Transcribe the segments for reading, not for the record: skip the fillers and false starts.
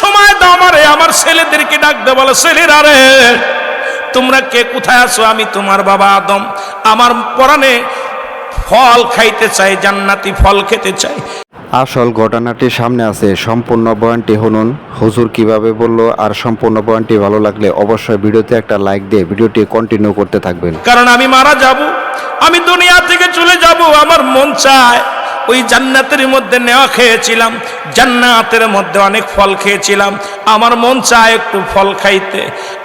সময় দাও আমারে। আমার ছেলেদেরকে ডাক দে, বলে ছেলেরা রে তোমরা কে কোথায় আছো? আমি তোমার বাবা আদম, আমার পরাণে ফল খাইতে চাই, জান্নাতি ফল খেতে চাই। আসল ঘটনাটি সামনে আছে, সম্পূর্ণ বয়ানটি শুনুন হুজুর কিভাবে বলল। আর সম্পূর্ণ বয়ানটি ভালো লাগলে অবশ্যই ভিডিওতে একটা লাইক দিয়ে ভিডিওটি কন্টিনিউ করতে থাকবেন। কারণ আমি মারা যাব, আমি দুনিয়া থেকে চলে যাব, আমার মন চায় ওই জান্নাতের মধ্যে নেওয়া খেয়েছিলাম, জান্নাতের মধ্যে অনেক ফল খেয়েছিলাম, আমার মন চায় একটু ফল খাইতে।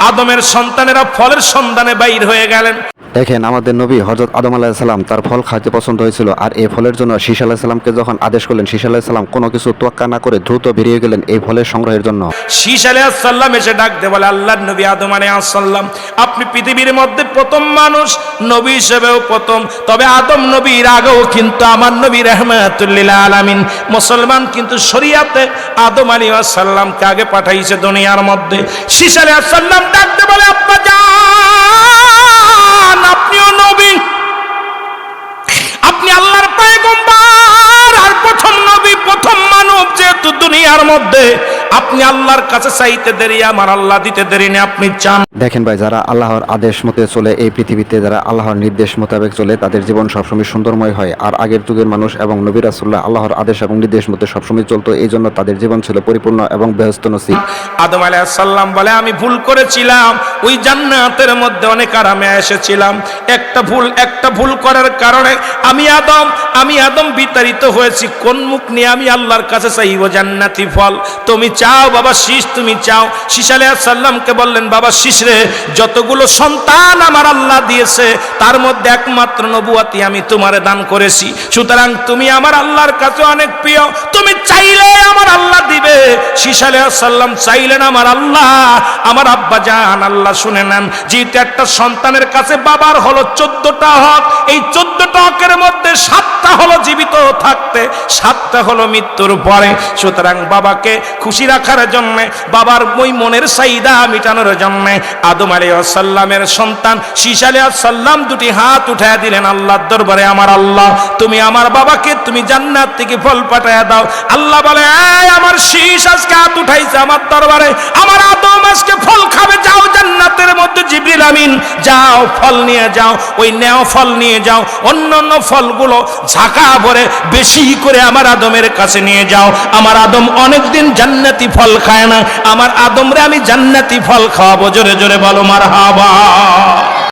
আদমের সন্তানেরা ফলের সন্ধানে বাইর হয়ে গেলেন। দেখেন, আমাদের নবী হযরত আদম আলাইহিস সালাম তার ফল খাইতে পছন্দ হয়েছিল, আর এই ফলের জন্য শীষ আলাইহিস সালামকে যখন আদেশ করলেন, শীষ আলাইহিস সালাম কোনো কিছু তোয়াক্কা না করে দ্রুত বেরিয়ে গেলেন এই ফলের সংগ্রহের জন্য। শীষ আলাইহিস সালাম এসে ডাক দিয়ে বলে, আল্লাহর নবী আদম আলাইহিস সালাম, আপনি পৃথিবীর মধ্যে প্রথম মানুষ, নবী হিসেবেও প্রথম। তবে আদম নবীর আগেও কিন্তু আমার নবী রাহমাতুল লিল আলামিন মুসলমান কিন্তু শরীয়তে আদম আলাইহিস সালামকে আগে পাঠাইছে দুনিয়ার মধ্যে। শীষ আলাইহিস সালাম ডাক দিয়ে বলে, আব্বা জান, আপনিও নবী, আপনি আল্লাহর পয়গম্বর, আর প্রথম নবী, প্রথম মানব যেহেতু দুনিয়ার মধ্যে, আপনি আল্লাহর কাছে চাইতে দেরি, আমার আল্লাহ দিতে দেরি না, আপনি চান। দেখেন ভাই, যারা আল্লাহর আদেশ মতে চলে এই পৃথিবীতে, যারা আল্লাহর নির্দেশ মোতাবেক চলে, তাদের জীবন সবসময় সুন্দরময় হয়। আর আগের যুগের মানুষ এবং নবী রাসূলুল্লাহ আল্লাহর আদেশ এবং নির্দেশ মতে সবসময় চলতো, এই জন্য তাদের জীবন ছিল পরিপূর্ণ এবং বেহেশত নসিব। আদম আলাইহিস সালাম বলে, আমি ভুল করেছিলাম, ওই জান্নাতের মধ্যে অনেক আরামে এসেছিলাম, একটা ভুল করার কারণে আমি আদম বিতাড়িত হয়েছি। কোন মুখ নিয়ে আমি আল্লাহর কাছে চাইব জান্নাতি ফল? তুমি চাও বাবা শীষ, তুমি চাও। শীষ আলাইহিস সালামকে বললেন, বাবা শীষ রে, যতগুলো সন্তান আমার আল্লাহ দিয়েছে তার মধ্যে একমাত্র নবুয়তি আমি তোমারে দান করেছি, সুতরাং তুমি আমার আল্লাহর কাছে অনেক প্রিয়, তুমি চাইলে আমার আল্লাহ দিবে। শীষ আলাইহিস সালাম চাইলেন আমার আল্লাহ, আমার আব্বা জান আল্লাহ শুনে নেন, যেহেতু একটা সন্তানের কাছে বাবার হলো 14টা হক, এই 14টা হকের মধ্যে 7টা হলো জীবিত থাকতে, 7টা হলো মৃত্যুর পরে। সুতরাং বাবাকে খুশি রাখার জন্য, বাবার ওই মনের চাহিদা মিটানোর জন্য আদম আলাইহিস সালামের সন্তান শীষ আলাইহিস সালাম দুটি হাত উঠায় দিলেন আল্লাহর দরবারে, আমার আল্লাহ তুমি আমার বাবাকে তুমি জান্নাত থেকে ফল পাঠায়া দাও। আল্লাহ বলে, এই আমার শীষ আজকে হাত উঠাইছে আমার দরবারে, আমার আদম আজকে ফল খাবে, যাও জান্নাতের মধ্যে জিবরিল আমিন যাও ফল নিয়ে যাও, ওই নেও ফল নিয়ে যাও, অন্যান্য ফলগুলো ঝাঁকা ভরে বেশি করে আমার আদমের কাছে নিয়ে যাও। আমার আদম অনেকদিন জান্নাতি ফল খায় না, আমার আদমরে আমি জান্নাতি ফল খাওয়াবো। জোরে জোরে বলো মারহাবা।